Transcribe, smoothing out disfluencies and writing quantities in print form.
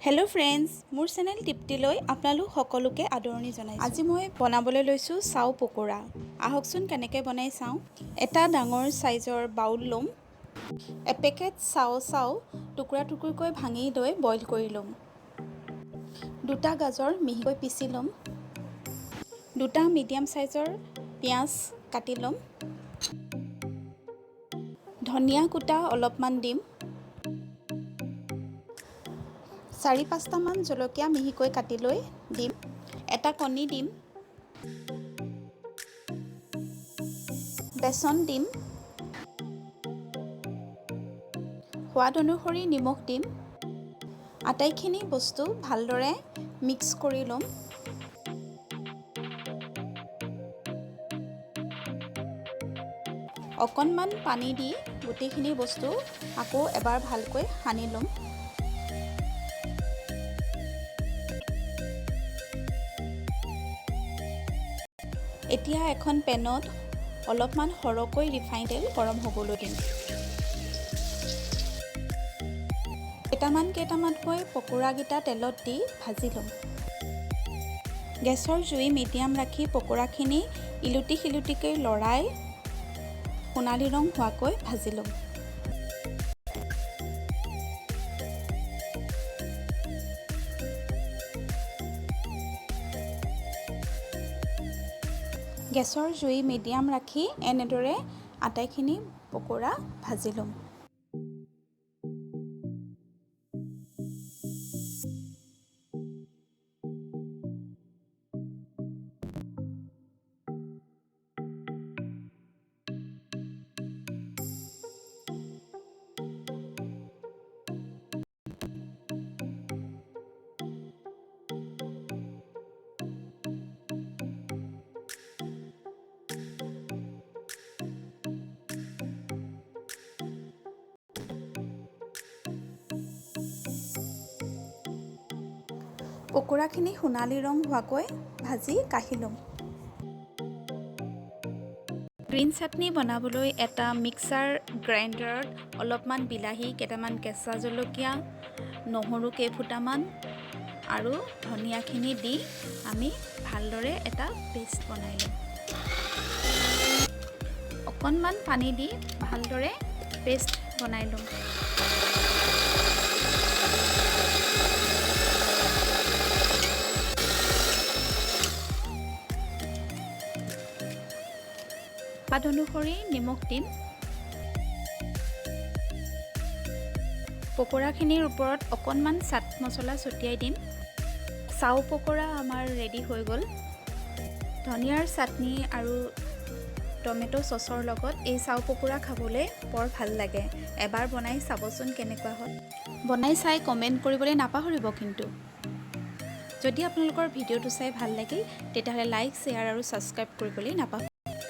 Hello friends मोर channel टिप्तिলৈ আপোনালোক সকলোকে আদৰণি জনাইছো। আজি মই বনাবলৈ লৈছো চাও পকোৰা। আহকচোন কেনেকৈ বনাই চাও। এটা ডাঙৰ সাইজৰ বাউল লম। এপেকেট চাও টুকুৰা টুকুৰকৈ ভাঙি লৈ বইল কৰি লম। দুটা গাজৰ মিহিকৈ পিচি লম। দুটা মিডিয়াম সাইজৰ পিয়াজ কাটি লম। ধনিয়া কুটা অলপমান দিম। 4-5টা মান জলকীয়া মিহিকৈ কাটি লৈ দিম। এটা কণী দিম। বেসন দিম। সোৱাদ অনুসৰি নিমখ দিম। আটাইখিনি বস্তু ভালদৰে মিক্স কৰি লম। অকণমান পানী দি গোটেইখিনি বস্তু আকৌ এবাৰ ভালকৈ সানি লম। এতিয়া এখন পেনত অলপমান সৰকৈ ৰিফাইন তেল গৰম হ'বলৈ দিম। কেইটামানকৈ পকোৰাকেইটা তেলত দি ভাজি ল'ম। গেছৰ জুই মিডিয়াম ৰাখি পকোৰাখিনি ইলুটি খিলুটিকৈ লৰাই সোণালী ৰং হোৱাকৈ ভাজি ল'ম। গেছৰ জুই মিডিয়াম ৰাখি এনেদৰে আটাইখিনি পকোৰা ভাজি ল'ম। পকোৰাখিনি সোণালী ৰং হোৱাকৈ ভাজি কাঢ়ি ল'ম। গ্ৰীণ চাটনি বনাবলৈ এটা মিক্সাৰ গ্ৰাইণ্ডাৰত অলপমান বিলাহী, কেইটামান কেঁচা জলকীয়া, নহৰু কেইফুটামান আৰু ধনিয়াখিনি দি আমি ভালদৰে এটা পেষ্ট বনাই ল'ম। অকণমান পানী দি ভালদৰে পেষ্ট বনাই ল'ম। সোৱাদ অনুসৰি নিমখ দিম। পকোৰাখিনিৰ ওপৰত অকণমান চাট মছলা ছটিয়াই দিম। চাও পকোৰা আমাৰ ৰেডি হৈ গ'ল। ধনিয়াৰ চাটনি আৰু টমেটো চচৰ লগত এই চাও পকোৰা খাবলৈ বৰ ভাল লাগে। এবাৰ বনাই চাবচোন কেনেকুৱা হয়। বনাই চাই কমেণ্ট কৰিবলৈ নাপাহৰিব কিন্তু। যদি আপোনালোকৰ ভিডিঅ'টো চাই ভাল লাগিল তেতিয়াহ'লে লাইক, শ্বেয়াৰ আৰু ছাবস্ক্ৰাইব কৰিবলৈ নাপাহৰিব।